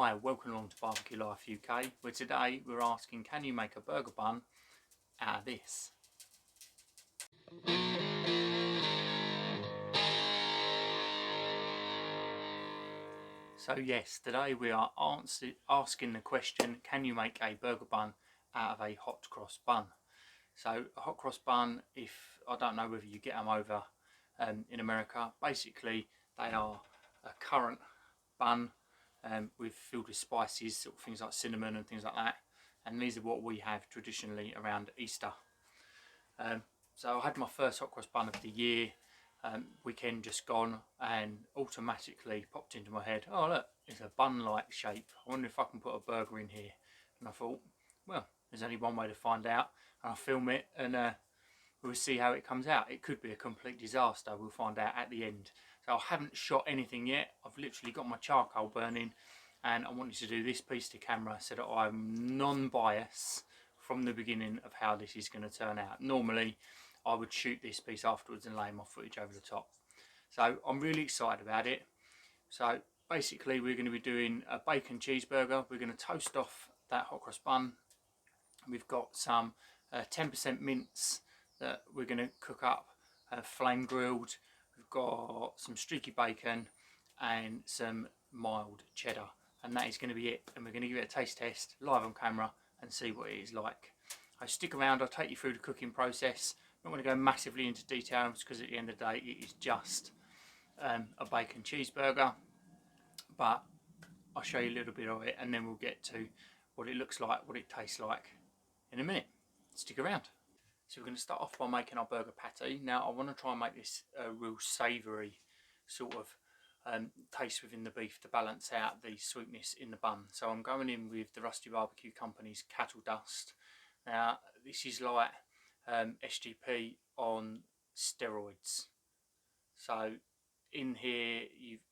Hi, welcome along to Barbecue Life UK, where today we're asking, can you make a burger bun out of this? So yes, today we are asking the question, can you make a burger bun out of a hot cross bun? So a hot cross bun, if I don't know whether you get them over in America, basically they are a currant bun with filled with spices, sort of things like cinnamon and things like that. And these are what we have traditionally around Easter. So I had my first hot cross bun of the year, weekend just gone, and automatically popped into my head, oh look, it's a bun-like shape. I wonder if I can put a burger in here. And I thought, well, there's only one way to find out. And I'll film it and we'll see how it comes out. It could be a complete disaster. We'll find out at the end. So I haven't shot anything yet. I've literally got my charcoal burning and I wanted to do this piece to camera so that I'm non-biased from the beginning of how this is going to turn out. Normally I would shoot this piece afterwards and lay my footage over the top. So I'm really excited about it. So basically we're going to be doing a bacon cheeseburger. We're going to toast off that hot cross bun. We've got some 10% mince that we're going to cook up, flame grilled. We've got some streaky bacon and some mild cheddar, and that is going to be it. And we're going to give it a taste test live on camera and see what it is like. So stick around, I'll take you through the cooking process. I'm not going to go massively into details because at the end of the day it is just a bacon cheeseburger, but I'll show you a little bit of it and then we'll get to what it looks like, what it tastes like in a minute. Stick around. So we're going to start off by making our burger patty. Now I want to try and make this a real savoury sort of taste within the beef to balance out the sweetness in the bun. So I'm going in with the Rusty Barbecue Company's cattle dust. Now this is like SGP on steroids. So in here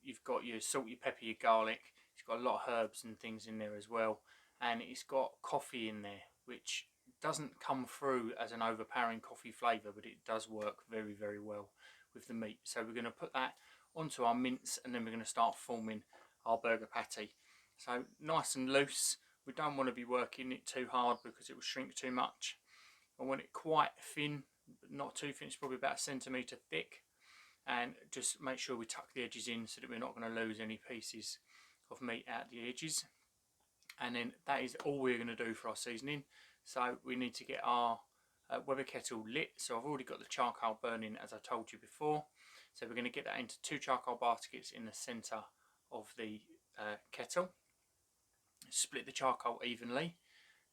you've got your salt, your pepper, your garlic. It's got a lot of herbs and things in there as well, and it's got coffee in there, which doesn't come through as an overpowering coffee flavour, but it does work very, very well with the meat. So we're going to put that onto our mince and then we're going to start forming our burger patty. So nice and loose. We don't want to be working it too hard because it will shrink too much. I want it quite thin, but not too thin. It's probably about a centimetre thick, and just make sure we tuck the edges in so that we're not going to lose any pieces of meat out the edges. And then that is all we're going to do for our seasoning. So we need to get our Weber kettle lit. So I've already got the charcoal burning, as I told you before. So we're going to get that into 2 charcoal baskets in the centre of the kettle. Split the charcoal evenly.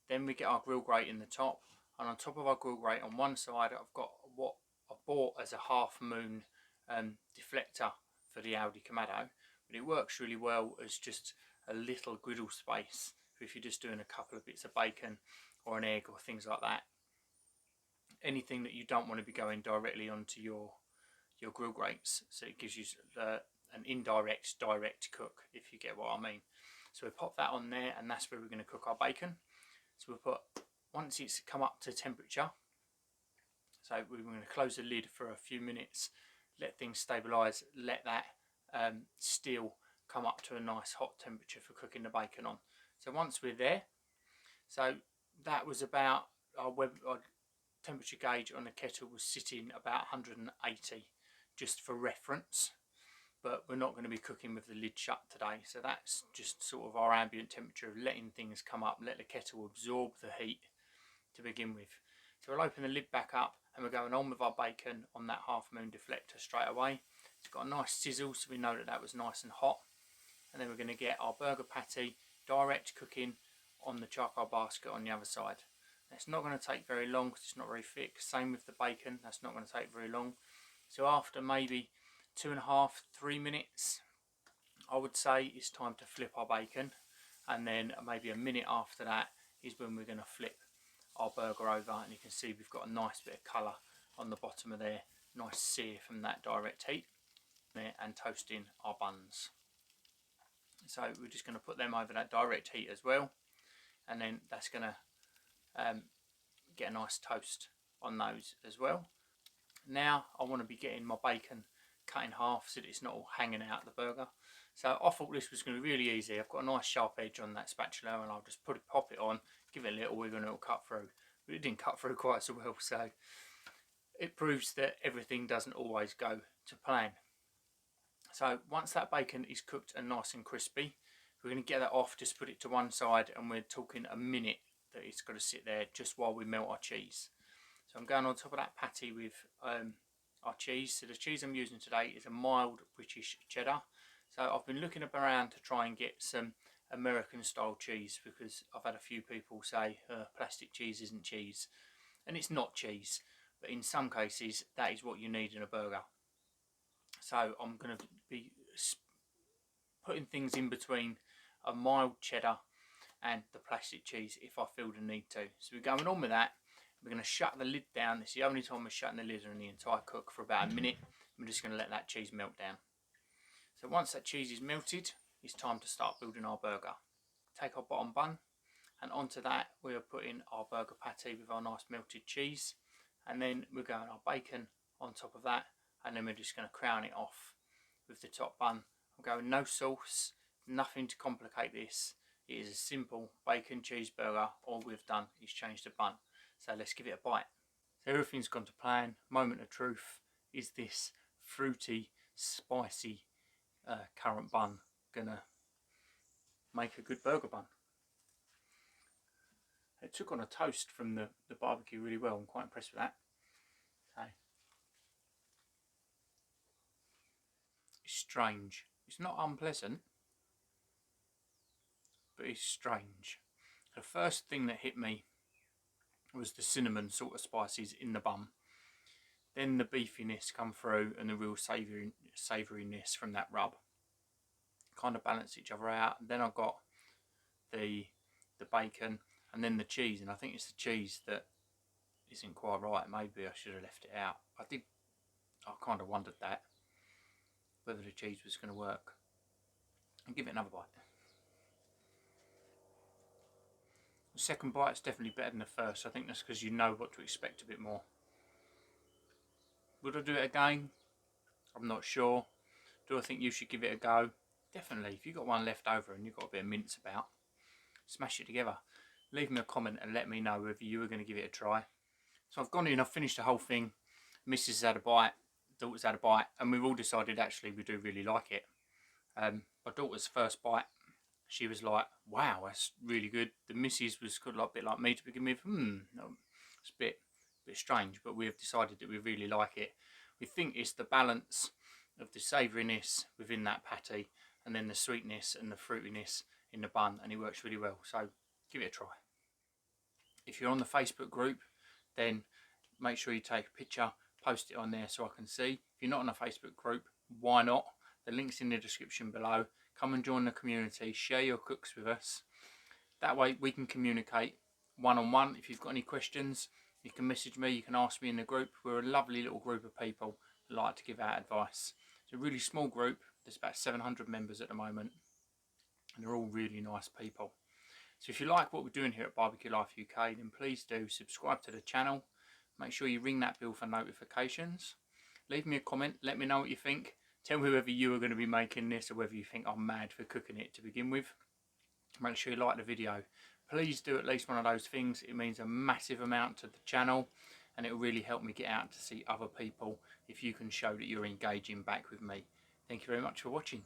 Then we get our grill grate in the top, and on top of our grill grate on one side I've got what I bought as a half moon deflector for the Aldi Kamado, but it works really well as just a little griddle space if you're just doing a couple of bits of bacon or an egg or things like that. Anything that you don't want to be going directly onto your grill grates, so it gives you an indirect direct cook, if you get what I mean. So we pop that on there, and that's where we're going to cook our bacon. So we'll put, once it's come up to temperature, so we're going to close the lid for a few minutes, let things stabilise, let that steel come up to a nice hot temperature for cooking the bacon on. So once we're there, so that was about our temperature gauge on the kettle was sitting about 180, just for reference, but we're not going to be cooking with the lid shut today. So that's just sort of our ambient temperature of letting things come up, let the kettle absorb the heat to begin with. So we'll open the lid back up and we're going on with our bacon on that half moon deflector straight away. It's got a nice sizzle, so we know that that was nice and hot. And then we're going to get our burger patty direct cooking on the charcoal basket on the other side. It's not going to take very long because it's not very thick. Same with the bacon, that's not going to take very long. So after maybe 2.5–3 minutes, I would say it's time to flip our bacon, and then maybe a minute after that is when we're going to flip our burger over, and you can see we've got a nice bit of colour on the bottom of there, nice sear from that direct heat there, and toasting our buns. So we're just going to put them over that direct heat as well, and then that's going to get a nice toast on those as well. Now I want to be getting my bacon cut in half so that it's not all hanging out the burger. So I thought this was going to be really easy. I've got a nice sharp edge on that spatula, and I'll just pop it on, give it a little wiggle, and it'll cut through. But it didn't cut through quite so well, so it proves that everything doesn't always go to plan. So once that bacon is cooked and nice and crispy, we're going to get that off, just put it to one side, and we're talking a minute that it's got to sit there just while we melt our cheese. So I'm going on top of that patty with our cheese. So the cheese I'm using today is a mild British cheddar. So I've been looking up around to try and get some American style cheese, because I've had a few people say plastic cheese isn't cheese, and it's not cheese, but in some cases that is what you need in a burger. So I'm going to be putting things in between a mild cheddar and the plastic cheese if I feel the need to. So we're going on with that. We're going to shut the lid down. It's the only time we're shutting the lid on the entire cook, for about a minute. We're just going to let that cheese melt down. So once that cheese is melted, it's time to start building our burger. Take our bottom bun, and onto that we are putting our burger patty with our nice melted cheese, and then we're going our bacon on top of that, and then we're just going to crown it off with the top bun. I'm going no sauce, nothing to complicate this. It is a simple bacon cheeseburger. All we've done is change the bun. So let's give it a bite. So everything's gone to plan. Moment of truth. Is this fruity, spicy currant bun gonna make a good burger bun? It took on a toast from the barbecue really well. I'm quite impressed with that. So it's strange. It's not unpleasant, but it's strange. The first thing that hit me was the cinnamon sort of spices in the bun. Then the beefiness come through, and the real savouriness from that rub kind of balance each other out. And then I got the bacon, and then the cheese, and I think it's the cheese that isn't quite right. Maybe I should have left it out. I kind of wondered that, whether the cheese was going to work. I'll give it another bite. The second bite is definitely better than the first. I think that's because you know what to expect a bit more. Would I do it again? I'm not sure. Do I think you should give it a go? Definitely. If you've got one left over and you've got a bit of mince about, smash it together. Leave me a comment and let me know whether you were going to give it a try. So I've gone in, I've finished the whole thing. Mrs. had a bite, daughter's had a bite, and we've all decided actually we do really like it. My daughter's first bite, she was like, wow, that's really good. The missus was a bit like me to begin with. It's a bit strange, but we've decided that we really like it. We think it's the balance of the savouriness within that patty, and then the sweetness and the fruitiness in the bun, and it works really well. So give it a try. If you're on the Facebook group, then make sure you take a picture, post it on there so I can see. If you're not on a Facebook group, why not? The link's in the description below. Come and join the community, share your cooks with us. That way we can communicate one-on-one. If you've got any questions, you can message me, you can ask me in the group. We're a lovely little group of people that like to give out advice. It's a really small group. There's about 700 members at the moment, and they're all really nice people. So if you like what we're doing here at Barbecue Life UK, then please do subscribe to the channel. Make sure you ring that bell for notifications. Leave me a comment, let me know what you think. Tell me whether you are going to be making this or whether you think I'm mad for cooking it to begin with. Make sure you like the video. Please do at least one of those things. It means a massive amount to the channel, and it will really help me get out to see other people if you can show that you're engaging back with me. Thank you very much for watching.